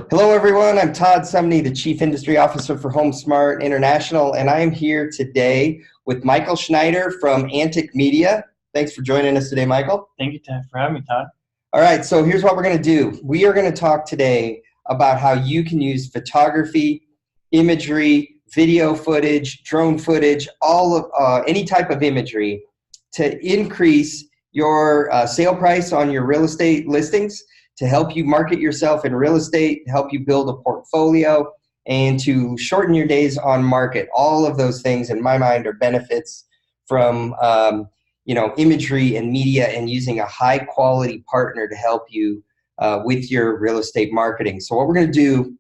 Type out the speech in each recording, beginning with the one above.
Hello, everyone. I'm Todd Sumney, the Chief Industry Officer for HomeSmart International, and I am here today with Michael Schneider from Antik Media. Thanks for joining us today, Michael. Thank you for having me, Todd. All right, so here's what we're going to do. We are going to talk today about how you can use photography, imagery, video footage, drone footage, all of any type of imagery to increase your sale price on your real estate listings, to help you market yourself in real estate, to help you build a portfolio, and to shorten your days on market. All of those things, in my mind, are benefits from imagery and media, and using a high-quality partner to help you with your real estate marketing. So what we're going to do,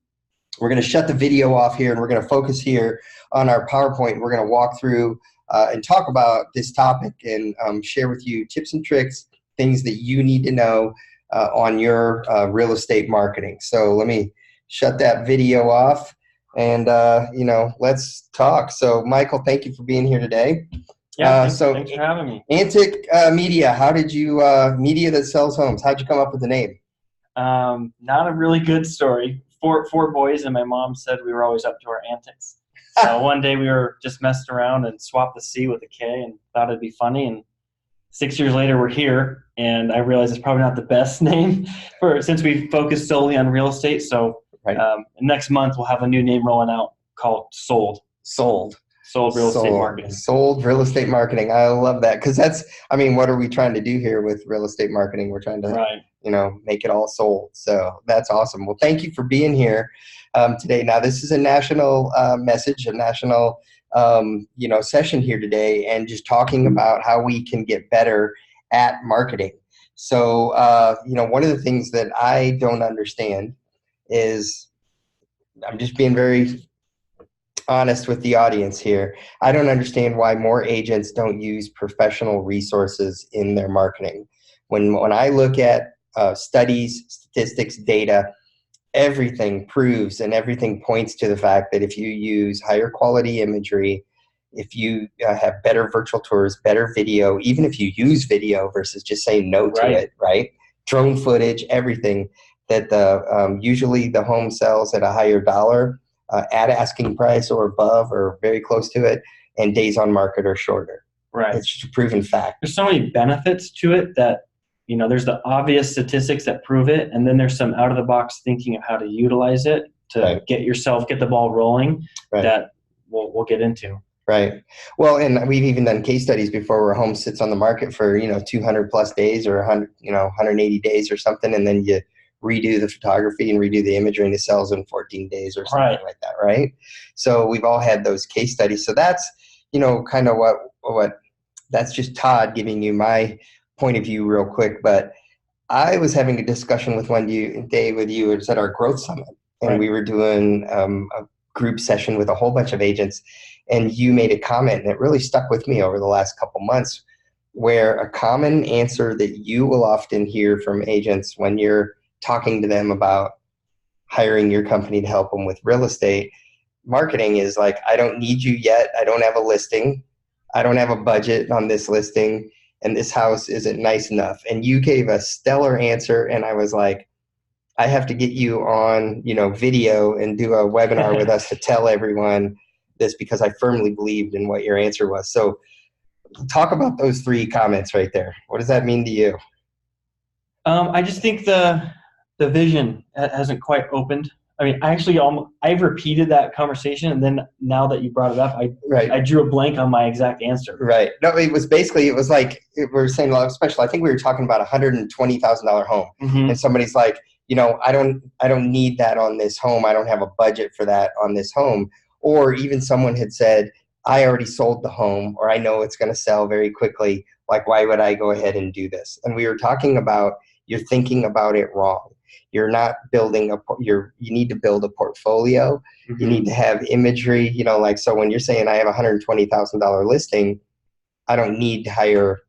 we're going to shut the video off here, and we're going to focus here on our PowerPoint. We're going to walk through and talk about this topic and share with you tips and tricks, things that you need to know on your real estate marketing. So let me shut that video off and, let's talk. So Michael, thank you for being here today. Yeah, thanks for having me. Antik Media, how did you, media that sells homes, how'd you come up with the name? Not a really good story. Four boys, and my mom said we were always up to our antics. So one day we were just messing around and swapped the C with a K and thought it'd be funny. And 6 years later, we're here, and I realize it's probably not the best name since we focus solely on real estate. So next month we'll have a new name rolling out called Sold Real Estate Marketing. Sold Real Estate Marketing. I love that, because what are we trying to do here with real estate marketing? We're trying to make it all sold. So that's awesome. Well, thank you for being here today. Now, this is a national message, a national session here today, and just talking about how we can get better at marketing. So, one of the things that I don't understand is, I'm just being very honest with the audience here. I don't understand why more agents don't use professional resources in their marketing. When I look at studies, statistics, data, everything proves and everything points to the fact that if you use higher quality imagery, if you have better virtual tours, better video, even if you use video versus just saying no to it, right? Drone footage, everything, that usually the home sells at a higher dollar at asking price or above or very close to it, and days on market are shorter. Right. It's just a proven fact. There's so many benefits to it that, there's the obvious statistics that prove it, and then there's some out-of-the-box thinking of how to utilize it to get the ball rolling that we'll get into. Right. Well, and we've even done case studies before where a home sits on the market for 200 plus days or 180 days or something, and then you redo the photography and redo the imagery, and it sells in 14 days or something like that, right? So we've all had those case studies. So that's kind of what that's just Todd giving you my point of view real quick. But I was having a discussion with one day with you. It was at our growth summit, and we were doing a group session with a whole bunch of agents, and you made a comment, and it really stuck with me over the last couple months, where a common answer that you will often hear from agents when you're talking to them about hiring your company to help them with real estate marketing is like, I don't need you yet. I don't have a listing. I don't have a budget on this listing, and this house isn't nice enough. And you gave a stellar answer, and I was like, I have to get you on, video and do a webinar with us to tell everyone this, because I firmly believed in what your answer was. So talk about those three comments right there. What does that mean to you? I just think the vision hasn't quite opened. I've repeated that conversation, and then now that you brought it up, I drew a blank on my exact answer. Right. No, it was like, we were saying, especially, I think we were talking about $120,000 home, and somebody's like, I don't need that on this home. I don't have a budget for that on this home. Or even someone had said, I already sold the home, or I know it's going to sell very quickly. Like, why would I go ahead and do this? And we were talking about, you're thinking about it wrong. You're not building you need to build a portfolio. You need to have imagery, so when you're saying I have a $120,000 listing, I don't need to hire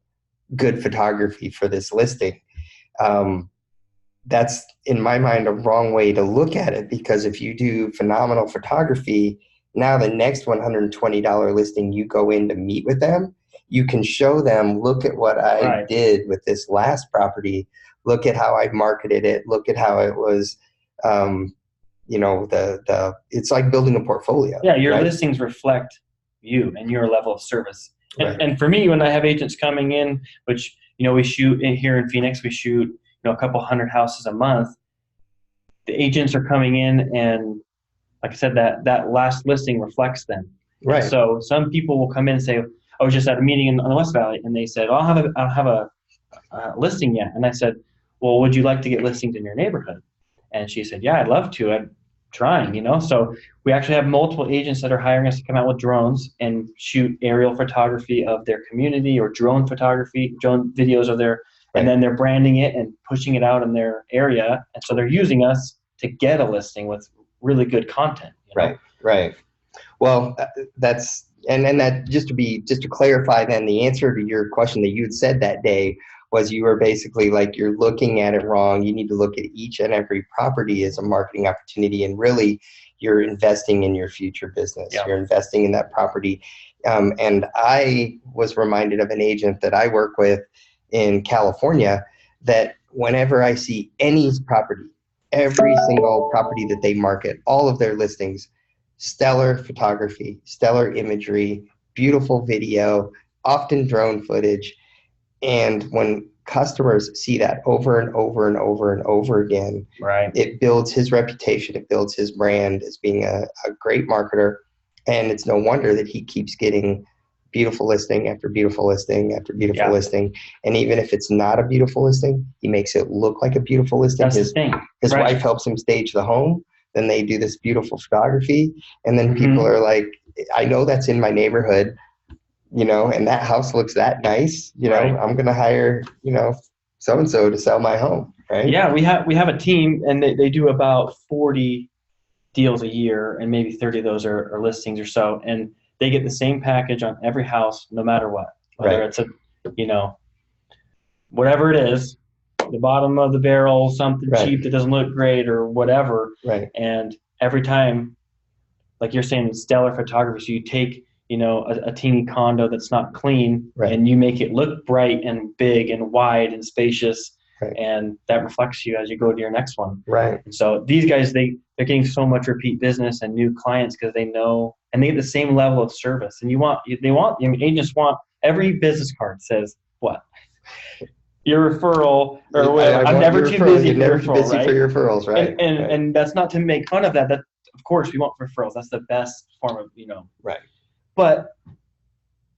good photography for this listing. That's, in my mind, a wrong way to look at it, because if you do phenomenal photography, now the next $120 listing you go in to meet with them, you can show them, look at what I did with this last property. Look at how I marketed it. Look at how it was it's like building a portfolio. Yeah, your right? listings reflect you and your level of service. Right. And for me, when I have agents coming in, which we shoot here in Phoenix, we shoot a couple hundred houses a month. The agents are coming in, and like I said, that last listing reflects them. And Right. so some people will come in and say, I was just at a meeting on the West Valley, and they said, I don't have a listing yet. And I said, well, would you like to get listings in your neighborhood? And she said, yeah, I'd love to. I'm trying. So we actually have multiple agents that are hiring us to come out with drones and shoot aerial photography of their community, or drone videos of their, Right. and then they're branding it and pushing it out in their area. And so they're using us to get a listing with really good content. Right. Right. Well, that's, and then that, just to clarify, then the answer to your question that you had said that day was, you were basically like, you're looking at it wrong. You need to look at each and every property as a marketing opportunity, and really you're investing in your future business. Yeah. You're investing in that property. And I was reminded of an agent that I work with in California, that whenever I see any property, every single property that they market, all of their listings, stellar photography, stellar imagery, beautiful video, often drone footage. And when customers see that over and over and over and over again, right, it builds his reputation, it builds his brand as being a great marketer. And it's no wonder that he keeps getting beautiful listing after beautiful listing after beautiful listing. And even if it's not a beautiful listing, he makes it look like a beautiful listing. That's the thing. His Right. wife helps him stage the home. Then they do this beautiful photography. And then people are like, I know that's in my neighborhood, and that house looks that nice, Right. I'm going to hire, so-and-so to sell my home. Right. Yeah. We have a team, and they do about 40 deals a year, and maybe 30 of those are listings or so. And they get the same package on every house, no matter what, whether Right. it's whatever it is, the bottom of the barrel, something Right. cheap that doesn't look great or whatever. Right. And every time, like you're saying, it's stellar photography. So you take, a teeny condo that's not clean, Right. and you make it look bright and big and wide and spacious. Right. And that reflects you as you go to your next one. Right. And so these guys, they're getting so much repeat business and new clients because they know, and they get the same level of service. And agents want, every business card says what? Your referral, or whatever. I'm never too busy for your referral, right? For your referrals, right? And that's not to make fun of that. That, of course, we want referrals. That's the best form of, Right. But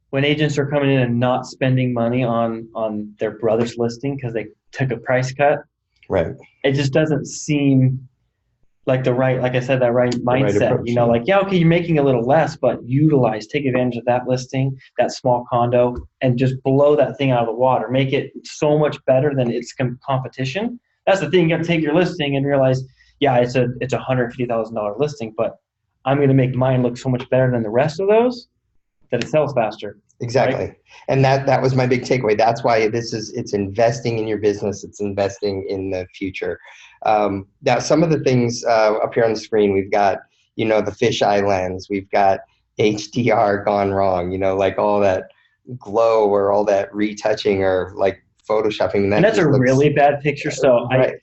when agents are coming in and not spending money on their brother's listing because they took a price cut, right, it just doesn't seem like like I said, that right mindset. Approach, okay, you're making a little less, but take advantage of that listing, that small condo, and just blow that thing out of the water. Make it so much better than its competition. That's the thing. You got to take your listing and realize, yeah, it's a $150,000 listing, but I'm going to make mine look so much better than the rest of those that it sells faster. Exactly. Right? And that was my big takeaway. That's why it's investing in your business. It's investing in the future. Now, some of the things up here on the screen, we've got, the fisheye lens. We've got HDR gone wrong, like all that glow or all that retouching or like photoshopping. And that's a really bad picture. So right.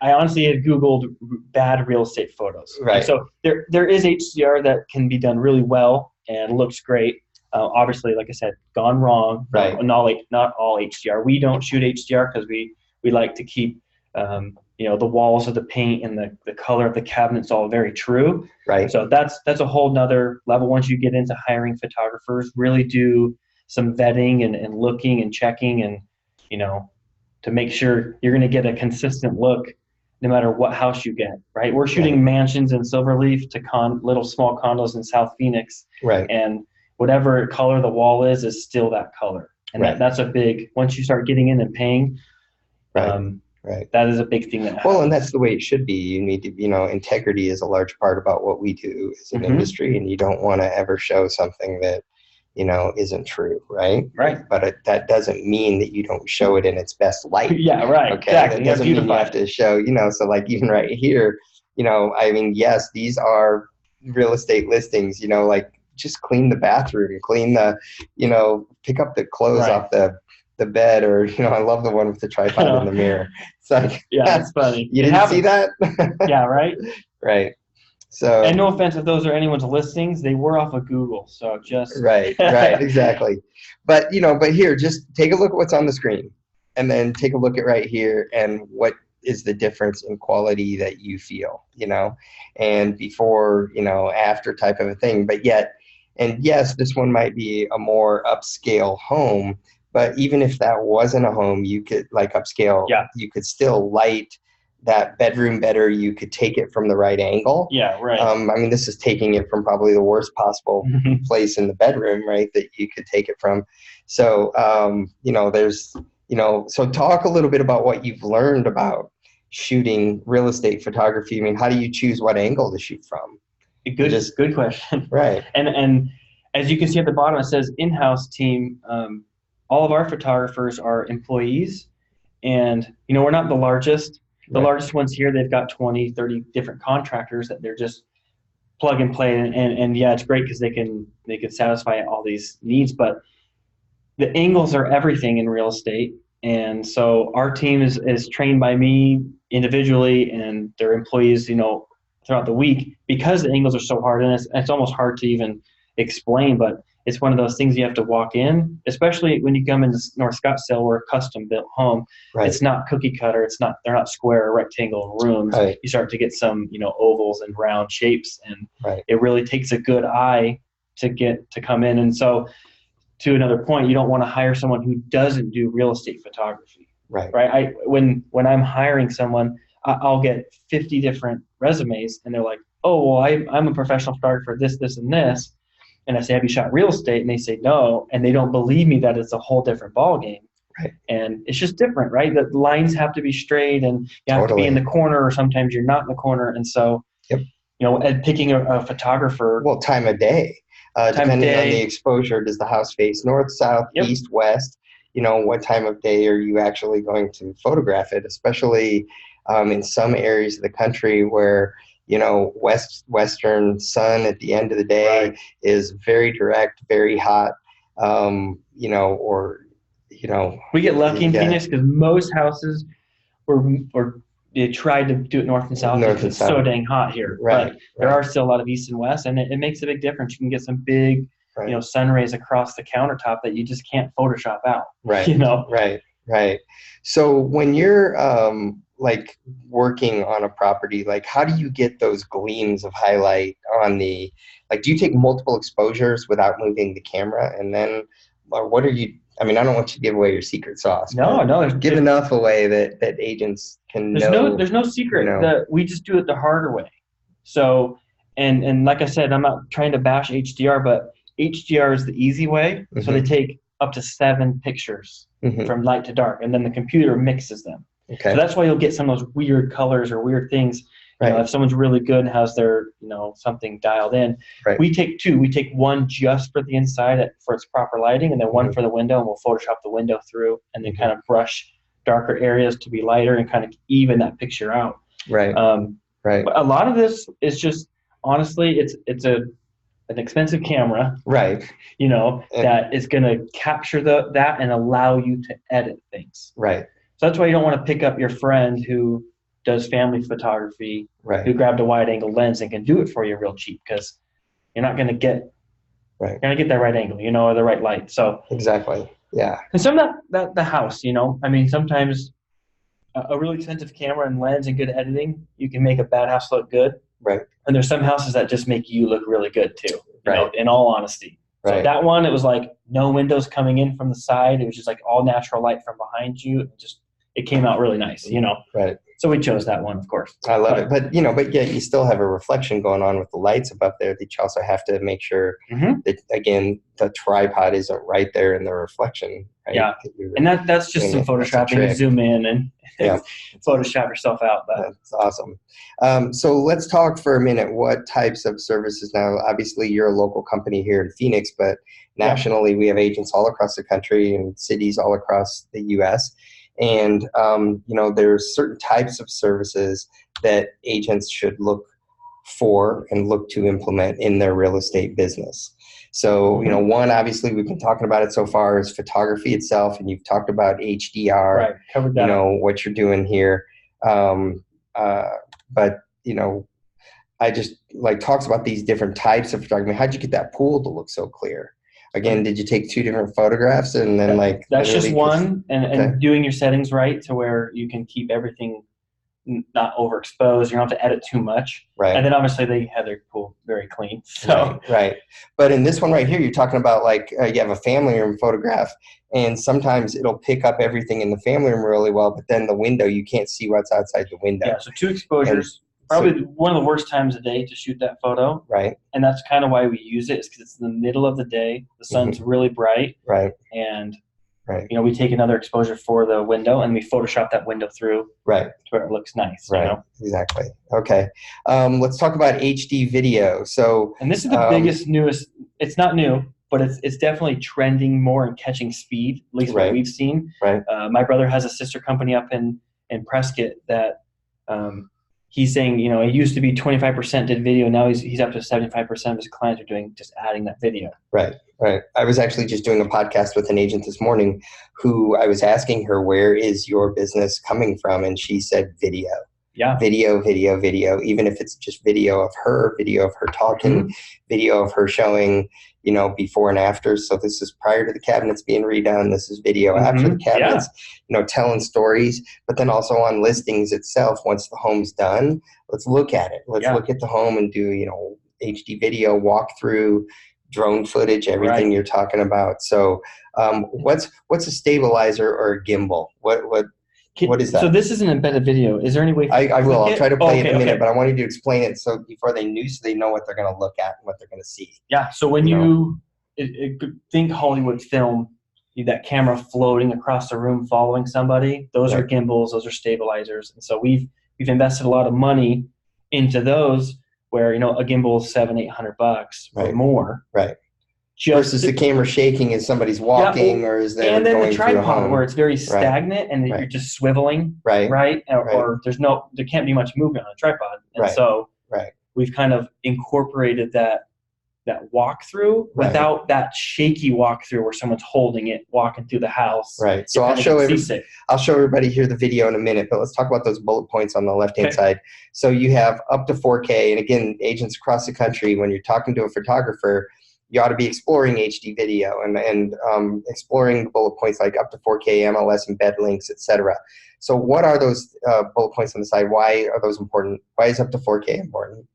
I honestly had Googled bad real estate photos. Right. And so there is HDR that can be done really well and looks great. Obviously, like I said, gone wrong. Right. Not all HDR. We don't shoot HDR because we like to keep the walls of the paint and the color of the cabinets all very true. Right. So that's a whole nother level. Once you get into hiring photographers, really do some vetting and looking and checking and to make sure you're going to get a consistent look no matter what house you get, right? We're shooting mansions in Silverleaf to little small condos in South Phoenix. Right. And whatever color the wall is still that color. And that's a big, once you start getting in and paying, right. That is a big thing that happens. Well, and that's the way it should be. You need to, integrity is a large part about what we do as an industry, and you don't want to ever show something that, isn't true, right? Right. But that doesn't mean that you don't show it in its best light. Yeah, right. Okay. Exactly. That doesn't mean you have to show, so like even right here, yes, these are real estate listings, like just clean the bathroom, clean the, pick up the clothes off the the bed, or I love the one with the tripod in the mirror. It's like, Yeah, it's funny. you It didn't see happens. that? Yeah, right. Right. So And no offense if those are anyone's listings, they were off of Google. So just right, exactly. But here, just take a look at what's on the screen, and then take a look at right here, and what is the difference in quality that you feel, and before, after type of a thing. But yet, and yes, this one might be a more upscale home, but even if that wasn't a home, you could like upscale, Yeah. you could still light that bedroom better. You could take it from the right angle. Yeah, right. I mean, this is taking it from probably the worst possible place in the bedroom, right, that you could take it from. So, so talk a little bit about what you've learned about shooting real estate photography. I mean, how do you choose what angle to shoot from? Good question. Right. And as you can see at the bottom, it says in-house team. All of our photographers are employees, and we're not the largest. The largest ones here, they've got 20, 30 different contractors that they're just plug and play, and yeah, it's great because they can satisfy all these needs. But the angles are everything in real estate, and so our team is trained by me individually, and their employees, throughout the week, because the angles are so hard, and it's almost hard to even explain, but it's one of those things you have to walk in, especially when you come into North Scottsdale. We're a custom built home. Right. It's not cookie cutter. They're not square or rectangle rooms. Right. You start to get some, ovals and round shapes, and Right. it really takes a good eye to come in. And so, to another point, you don't want to hire someone who doesn't do real estate photography. Right. Right. When I'm hiring someone, I'll get 50 different resumes, and they're like, "Oh, well, I'm a professional photographer, this, and this." And I say, "Have you shot real estate?" And they say no, and they don't believe me that it's a whole different ballgame. Right. And it's just different, right? The lines have to be straight, and you have to be in the corner, or sometimes you're not in the corner. And so, and picking a photographer. Well, time of day. Depending on the exposure, does the house face north, south, east, west? What time of day are you actually going to photograph it? Especially in some areas of the country where western sun at the end of the day is very direct, very hot. We get lucky in Phoenix because most houses they tried to do it north and south because it's so dang hot here. Right. But there are still a lot of east and west, and it makes a big difference. You can get some big, sun rays across the countertop that you just can't Photoshop out. Right. Right. So when you're like working on a property, like how do you get those gleams of highlight on do you take multiple exposures without moving the camera? And then what are you, I mean, I don't want you to give away your secret sauce. No. Give enough away that agents can know. There's no secret. We just do it the harder way. So, and like I said, I'm not trying to bash HDR, but HDR is the easy way. So they take up to 7 pictures from light to dark, and then the computer mixes them. Okay. So that's why you'll get some of those weird colors or weird things. If someone's really good and has their, something dialed in, we take 2. We take one just for the inside for its proper lighting, and then one for the window, and we'll Photoshop the window through, and then kind of brush darker areas to be lighter and kind of even that picture out. Right. But a lot of this is just, honestly, it's an expensive camera. Right. That is going to capture that and allow you to edit things. Right. So that's why you don't want to pick up your friend who does family photography, who grabbed a wide angle lens and can do it for you real cheap, because you're not going to get you're going to get that right angle, or the right light. So exactly. Yeah. And some of that the house, I mean, sometimes a really expensive camera and lens and good editing, you can make a bad house look good. Right. And there's some houses that just make you look really good too. In all honesty. So that one, it was like no windows coming in from the side. It was just like all natural light from behind you. It came out really nice, Right. So we chose that one, of course. I love it. But yet you still have a reflection going on with the lights above there that you also have to make sure that, again, the tripod isn't right there in the reflection. Right? Yeah. And that's just some Photoshopping. You zoom in and Photoshop yourself out. But. That's awesome. So let's talk for a minute. What types of services now? Obviously, you're a local company here in Phoenix, but nationally, we have agents all across the country and cities all across the U.S. And, there's certain types of services that agents should look for and look to implement in their real estate business. So, one, obviously we've been talking about it so far is photography itself, and you've talked about HDR, Right. Covered that. What you're doing here. But, I just talks about these different types of photography. How'd you get that pool to look so clear? Again, did you take 2 different photographs and then that's just one, okay. and doing your settings right to where you can keep everything not overexposed. You don't have to edit too much. Right. And then obviously they had their pool very clean. So right. But in this one right here, you're talking about you have a family room photograph, and sometimes it'll pick up everything in the family room really well, but then the window, you can't see what's outside the window. Yeah, so 2 exposures. Probably one of the worst times of day to shoot that photo. Right. And that's kind of why we use it, is because it's in the middle of the day. The sun's really bright. Right. And, right. we take another exposure for the window, and we Photoshop that window through. Right. To where it looks nice. Right. Exactly. Okay. Let's talk about HD video. So. And this is the biggest, newest. It's not new, but it's definitely trending more and catching speed, at least what we've seen. Right. My brother has a sister company up in Prescott that he's saying, it used to be 25% did video. Now he's up to 75% of his clients are doing just adding that video. Right. Right. I was actually just doing a podcast with an agent this morning who I was asking her, where is your business coming from? And she said video. Yeah. Video, even if it's just video of her talking, video of her showing, before and after. So this is prior to the cabinets being redone. This is video after the cabinets, telling stories, but then also on listings itself, once the home's done, let's look at it. Let's look at the home and do, HD video walkthrough, drone footage, everything you're talking about. So what's a stabilizer or a gimbal? What is that? So this is an embedded video. Is there any way? I will. I'll try to play it in a minute, but I wanted you to explain it so before they know what they're going to look at and what they're going to see. Yeah. So when you think Hollywood film, that camera floating across the room following somebody, those are gimbals, those are stabilizers. And so we've invested a lot of money into those where, a gimbal is $700-800 or more. Right. Versus the camera shaking as somebody's walking, or is there and then going the tripod through a home. where it's very stagnant and you're just swiveling, right? Or there can't be much movement on a tripod, and so we've kind of incorporated that walkthrough without that shaky walkthrough where someone's holding it, walking through the house. Right. So I'll show everybody here the video in a minute, but let's talk about those bullet points on the left-hand side. So you have up to 4K, and again, agents across the country, when you're talking to a photographer, you ought to be exploring HD video and exploring the bullet points like up to 4K, MLS, embed links, etc. So what are those bullet points on the side? Why are those important? Why is up to 4K important?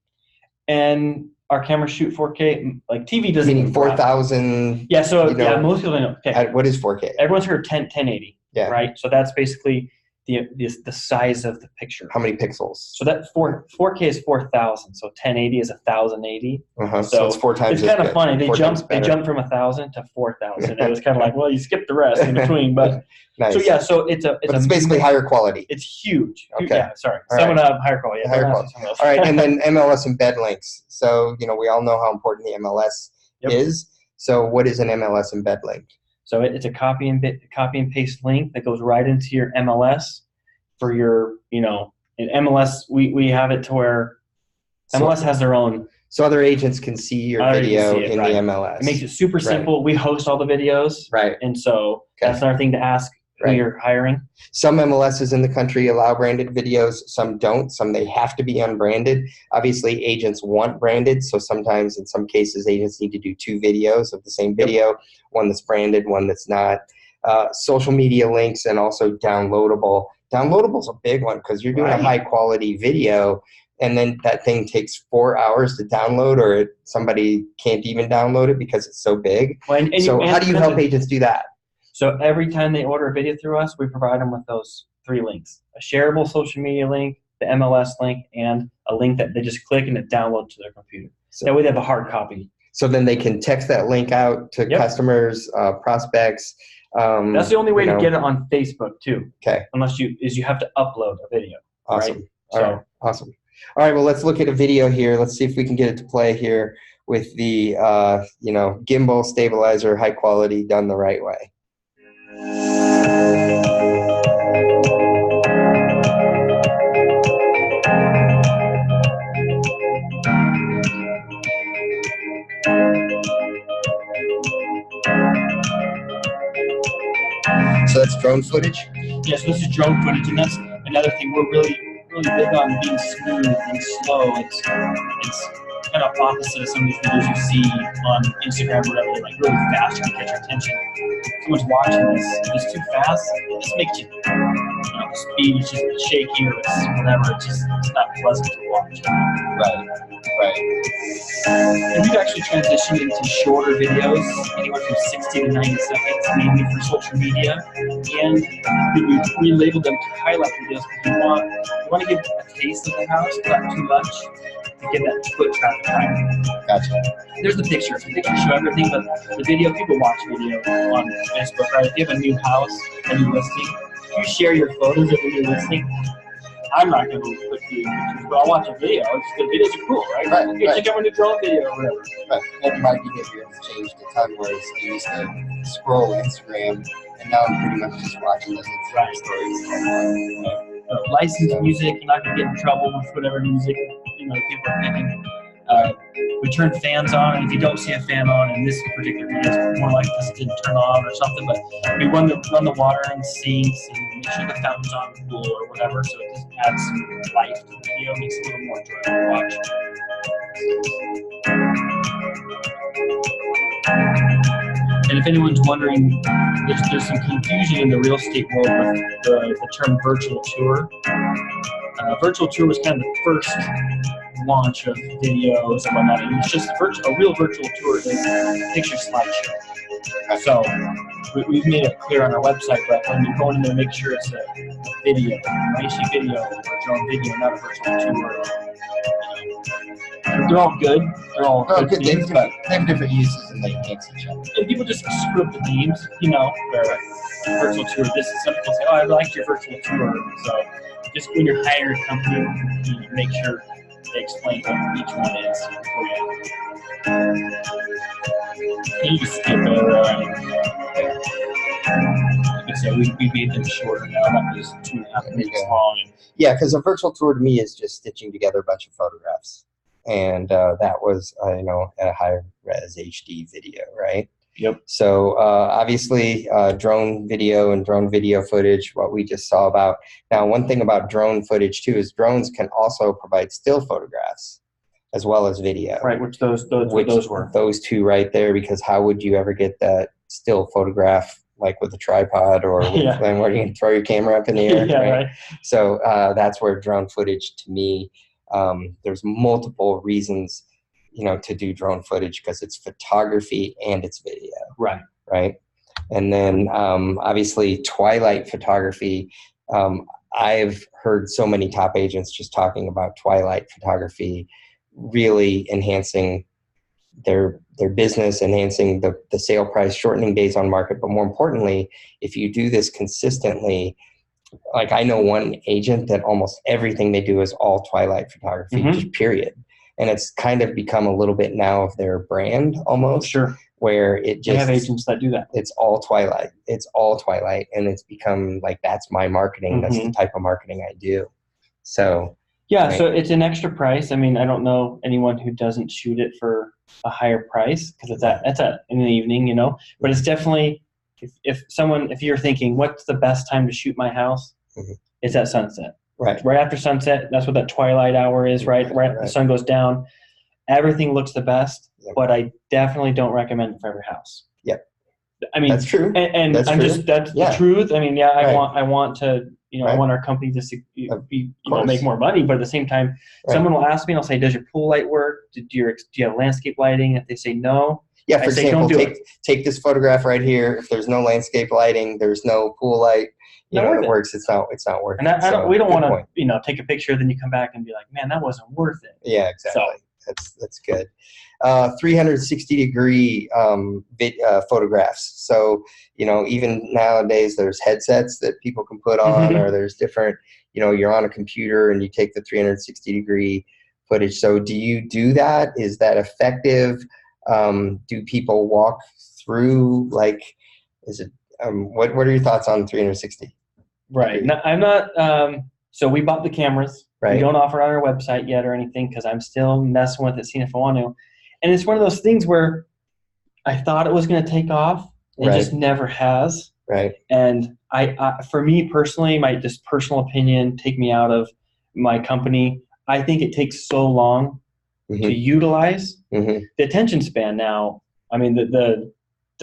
And our cameras shoot 4K. Like TV doesn't. Meaning 4,000. Yeah. So most people don't know. Okay. What is 4K? Everyone's heard 1080. Yeah. Right. So that's basically the size of the picture. How many pixels? So that 4K is 4,000. So 1080 is 1,080. So it's 4 times. It's kind of funny. They jumped from 1,000 to 4,000. It was kind of like, well, you skipped the rest in between, but nice. So it's basically higher quality. It's huge. Okay. Yeah. Sorry. Higher quality. Higher quality. All right, and then MLS embed links. So we all know how important the MLS is. So what is an MLS embed link? So it's a copy and paste link that goes right into your MLS for your, in MLS, we have it to where MLS has their own. So other agents can see your video in the MLS. It makes it super simple. We host all the videos. Right. And so that's another thing to ask who you're hiring. Some MLSs in the country allow branded videos. Some don't. Some they have to be unbranded. Obviously, agents want branded. So sometimes, in some cases, agents need to do 2 videos of the same video, one that's branded, one that's not. Social media links and also downloadable. Downloadable is a big one because you're doing a high quality video and then that thing takes 4 hours to download, or somebody can't even download it because it's so big. So how do you help agents do that? So every time they order a video through us, we provide them with those 3 links: a shareable social media link, the MLS link, and a link that they just click and it downloads to their computer. So that way they have a hard copy. So then they can text that link out to customers, prospects. That's the only way to get it on Facebook too. Okay. Unless you have to upload a video. Awesome. Right? All right. Awesome. All right. Well, let's look at a video here. Let's see if we can get it to play here with the gimbal stabilizer, high quality, done the right way. drone footage? Yes, this is drone footage, and that's another thing. We're really big on being smooth and slow. It's kind of opposite of some of these videos you see on Instagram or whatever. They're like really fast to catch your attention. Someone's watching this. If it's too fast, it just makes you, the speed is just shaky or it's whatever. It's not pleasant to watch. Right. And we've actually transitioned into shorter videos, anywhere from 60 to 90 seconds, mainly for social media. And we labeled them highlight videos because you want to give a taste of the house, not too much, to get that foot traffic higher. Gotcha. There's the pictures. The pictures show everything, but the video, people watch video on Facebook, right? If you have a new house, a new listing, you share your photos of the new listing. I'm not going to put the pictures, but I'll watch a video. The videos are cool, right? Right. You check out a new drone video or whatever. Right. And my behavior has changed a ton, whereas I used to scroll Instagram, and now I'm pretty much just watching those Instagram stories. Licensed music, you're not going to get in trouble with whatever music people are picking. We turn fans on, and if you don't see a fan on in this particular video, it's more like this didn't turn on or something, but we run the water and sinks and make sure the fountain's on the pool or whatever, so it just adds some life to the video, makes it a little more enjoyable to watch. And if anyone's wondering, there's some confusion in the real estate world with the term virtual tour. Virtual tour was kind of the first launch of videos and whatnot. And it's just a real virtual tour is a picture slideshow. So we've made it clear on our website, but when you go in there, make sure it's a video, an HD video or drone video, not a virtual tour. They're all good. They're all good things, but they have different uses and they mix each other. And people just screw up the names, where virtual tour. Some people say, "Oh, I liked your virtual tour." So just when you're hiring a company, you make sure they explain what each one is for you. You just skip it, like I said, we made them shorter now. That was 2.5 minutes long. Yeah, because a virtual tour to me is just stitching together a bunch of photographs. And that was, a high res HD video, right? Yep. So obviously drone video and drone video footage, what we just saw about. Now, one thing about drone footage too is drones can also provide still photographs as well as video. Right, which those were. Those two right there, because how would you ever get that still photograph like with a tripod or with, and where you can throw your camera up in the air? Right? So that's where drone footage to me, there's multiple reasons to do drone footage because it's photography and it's video. Right. And then obviously twilight photography. I've heard so many top agents just talking about twilight photography really enhancing their business, enhancing the sale price, shortening days on market. But more importantly, if you do this consistently, like I know one agent that almost everything they do is all twilight photography, just period. And it's kind of become a little bit now of their brand almost. Sure. Where it just. I have agents that do that. It's all twilight. It's all twilight. And it's become like, that's my marketing. That's the type of marketing I do. So. Yeah. Right. So it's an extra price. I mean, I don't know anyone who doesn't shoot it for a higher price because it's in the evening, but it's definitely, if you're thinking, what's the best time to shoot my house? It's at sunset. Right after sunset, that's what that twilight hour is, right after the sun goes down. Everything looks the best, but I definitely don't recommend it for every house. Yep. I mean, that's true. And that's the truth. I mean, I want to, I want our company to make more money, but at the same time, someone will ask me and I'll say, does your pool light work? Do you have landscape lighting? If they say no, for example, take this photograph right here. If there's no landscape lighting, there's no pool light, it works. It's not worth it. And we don't want to, take a picture, then you come back and be like, man, that wasn't worth it. Yeah, exactly. So, that's good. 360-degree photographs. So, even nowadays there's headsets that people can put on, or there's different, you're on a computer and you take the 360-degree footage. So do you do that? Is that effective? Do people walk through, is it, what are your thoughts on 360? Right. No, I'm not, so we bought the cameras. We don't offer it on our website yet or anything because I'm still messing with it, seeing if I want to. And it's one of those things where I thought it was going to take off. It just never has. Right. And For me personally, my just personal opinion, take me out of my company. I think it takes so long to utilize the attention span now. I mean, the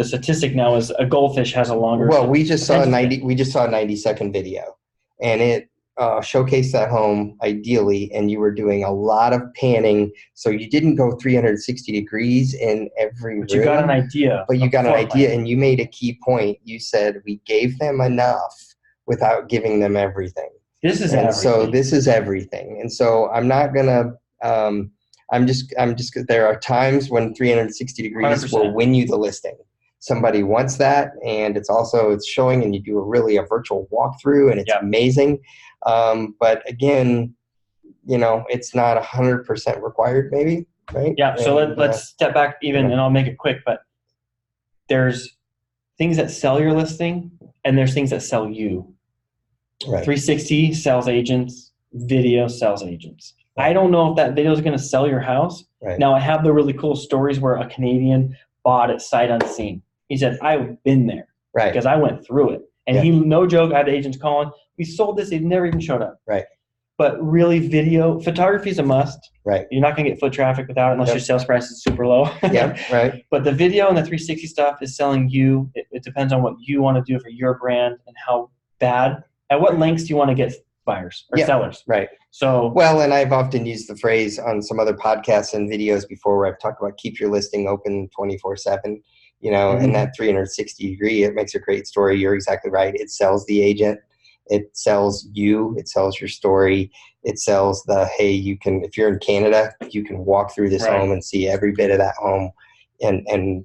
statistic now is a goldfish has a longer. Well, we just saw a 90-second video, and it showcased that home ideally, and you were doing a lot of panning, so you didn't go 360 degrees in every room. You got an idea. But you got an idea, and you made a key point. You said we gave them enough without giving them everything. This is everything. So this is everything, and so I'm not gonna. I'm just. There are times when 360 degrees 100%. will win you the listing. Somebody wants that, and it's showing, and you do a virtual walkthrough, and it's amazing. But again, it's not 100% required, maybe, right? Yeah. So let's step back and I'll make it quick. But there's things that sell your listing, and there's things that sell you. Right. 360 sells agents. Video sells agents. I don't know if that video is going to sell your house. Right. Now, I have the really cool stories where a Canadian bought it sight unseen. He said, I've been there. Right. Because I went through it. And he, no joke, I had agents calling. We sold this. They never even showed up. Right. But really, photography is a must. Right. You're not going to get foot traffic without it unless your sales price is super low. Yeah, right. But the video and the 360 stuff is selling you. It depends on what you want to do for your brand and how bad, at what lengths do you want to get buyers or sellers. Right. So well, and I've often used the phrase on some other podcasts and videos before where I've talked about keep your listing open 24/7, and that 360 degree, it makes a great story. You're exactly right. It sells the agent. It sells you. It sells your story. It sells hey, you can, if you're in Canada, you can walk through this home and see every bit of that home. And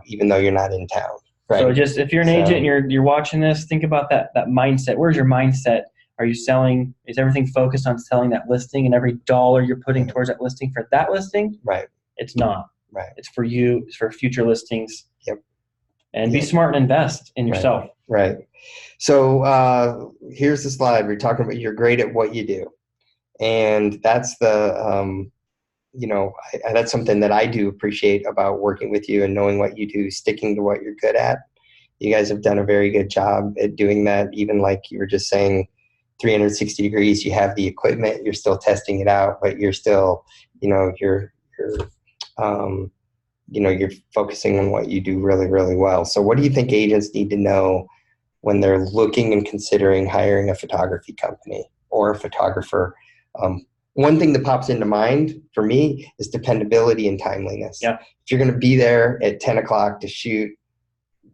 even though you're not in town. Right. So just, if you're an agent and you're watching this, think about that mindset. Where's your mindset? Are you selling? Is everything focused on selling that listing, and every dollar you're putting towards that listing for that listing? Right. It's not. Right. It's for you. It's for future listings. Yep. And be smart and invest in yourself. Right. So here's the slide. We're talking about you're great at what you do, and that's the that's something that I do appreciate about working with you and knowing what you do, sticking to what you're good at. You guys have done a very good job at doing that. Even like you were just saying, 360 degrees, you have the equipment, you're still testing it out, but you're still, you're focusing on what you do really, really well. So what do you think agents need to know when they're looking and considering hiring a photography company or a photographer? One thing that pops into mind for me is dependability and timeliness. Yeah. If you're going to be there at 10 o'clock to shoot,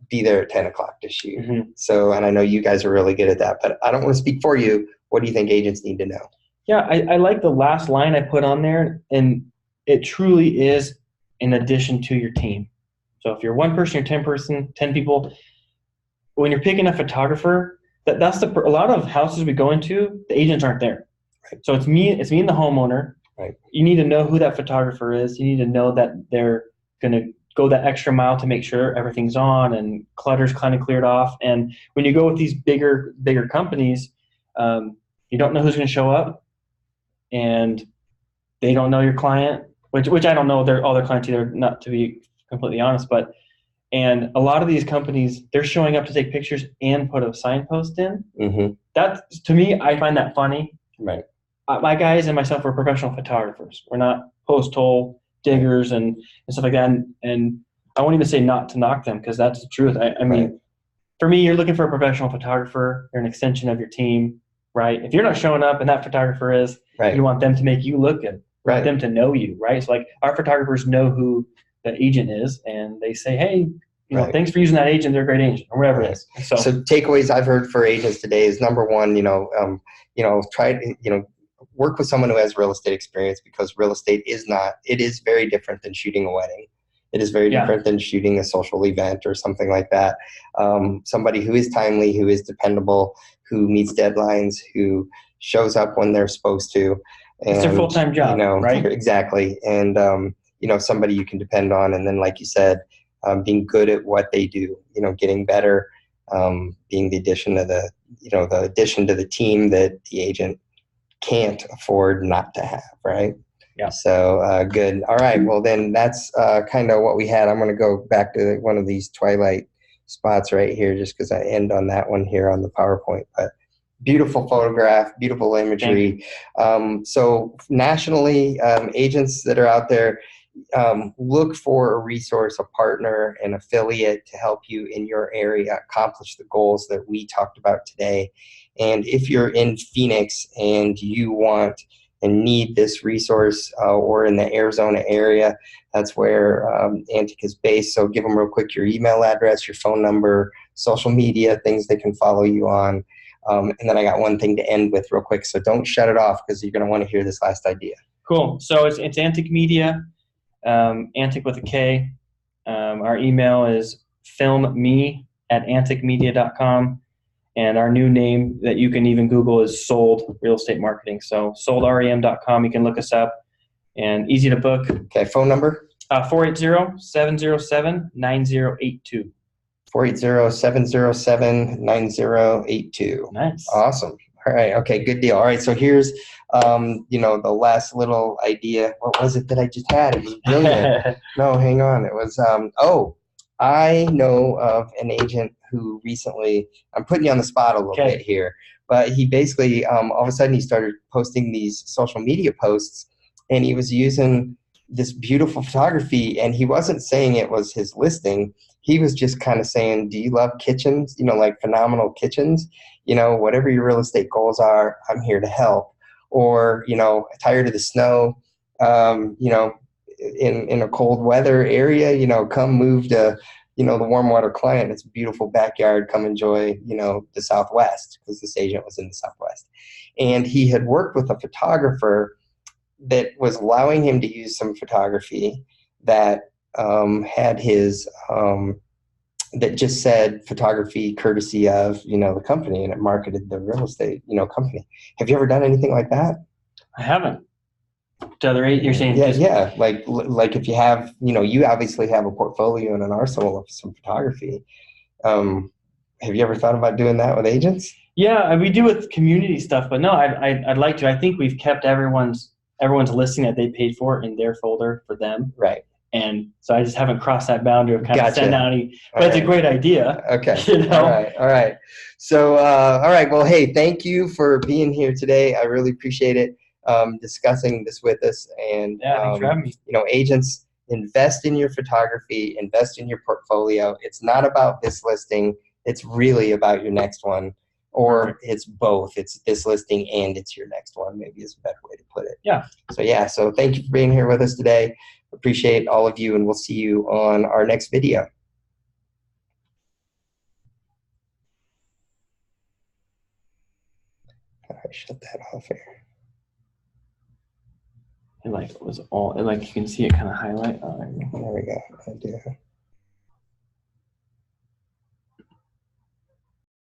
be there at 10 o'clock to shoot. Mm-hmm. So, and I know you guys are really good at that, but I don't want to speak for you. What do you think agents need to know? Yeah, I like the last line I put on there, and it truly is in addition to your team. So if you're one person, you're 10 people, when you're picking a photographer, that's a lot of houses we go into, the agents aren't there. Right. So it's me and the homeowner. Right. You need to know who that photographer is. You need to know that they're going to go that extra mile to make sure everything's on and clutter's kind of cleared off. And when you go with these bigger companies, you don't know who's going to show up, and they don't know your client, which I don't know all their clients either, not to be completely honest. And a lot of these companies, they're showing up to take pictures and put a signpost in. Mm-hmm. That, to me, I find that funny. Right. My guys and myself are professional photographers. We're not post-hole diggers and stuff like that. And I won't even say not to knock them, because that's the truth. I mean, for me, you're looking for a professional photographer. They're an extension of your team, right? If you're not showing up and that photographer is, you want them to make you look good. You want them to know you, right? So like our photographers know who the agent is, and they say, hey, thanks for using that agent. They're a great agent, or whatever it is. So takeaways I've heard for agents today is, number one, try to, work with someone who has real estate experience, because real estate is very different than shooting a wedding. It is very different than shooting a social event or something like that. Somebody who is timely, who is dependable, who meets deadlines, who shows up when they're supposed to. And, it's their full-time job, right? Exactly. And, somebody you can depend on. And then, like you said, being good at what they do, getting better, being the addition to the team that the agent can't afford not to have, right? Yeah. So good. All right. Well, then that's kind of what we had. I'm going to go back to one of these Twilight spots right here just because I end on that one here on the PowerPoint. But beautiful photograph, beautiful imagery. So nationally, agents that are out there, look for a resource, a partner, an affiliate to help you in your area accomplish the goals that we talked about today. And if you're in Phoenix and you want and need this resource, or in the Arizona area, that's where Antik is based. So give them real quick your email address, your phone number, social media, things they can follow you on. And then I got one thing to end with real quick. So don't shut it off because you're going to want to hear this last idea. Cool. So it's Antik Media, Antik with a K. Our email is filmme@antikmedia.com. And our new name that you can even Google is Sold Real Estate Marketing. So soldrem.com, you can look us up, and easy to book. Okay, phone number? 480-707-9082. 480-707-9082. Nice. Awesome. All right. Okay, good deal. All right, so here's the last little idea. What was it that I just had? It was brilliant. No, hang on. It was I know of an agent who recently, I'm putting you on the spot a little bit here, but he basically, all of a sudden he started posting these social media posts, and he was using this beautiful photography, and he wasn't saying it was his listing. He was just kind of saying, do you love kitchens? Like phenomenal kitchens, whatever your real estate goals are, I'm here to help. Or, tired of the snow, in a cold weather area, come move to, the warm water client. It's a beautiful backyard. Come enjoy, the Southwest, because this agent was in the Southwest. And he had worked with a photographer that was allowing him to use some photography that had his, that just said photography courtesy of, the company, and it marketed the real estate, company. Have you ever done anything like that? I haven't. To other eight, you're saying? Yeah. Like if you have, you obviously have a portfolio and an arsenal of some photography. Have you ever thought about doing that with agents? Yeah, we do with community stuff, but no, I'd like to. I think we've kept everyone's listing that they paid for in their folder for them. Right. And so I just haven't crossed that boundary of kind of send out any, but it's a great idea. Okay. All right. So, all right. Well, hey, thank you for being here today. I really appreciate it, discussing this with us. And, thanks for having me. Agents, invest in your photography, invest in your portfolio. It's not about this listing. It's really about your next one. Or it's both. It's this listing and it's your next one, maybe is a better way to put it. Yeah. So thank you for being here with us today. Appreciate all of you, and we'll see you on our next video. All right, shut that off here. It was all, you can see it kind of highlight. There we go. I do.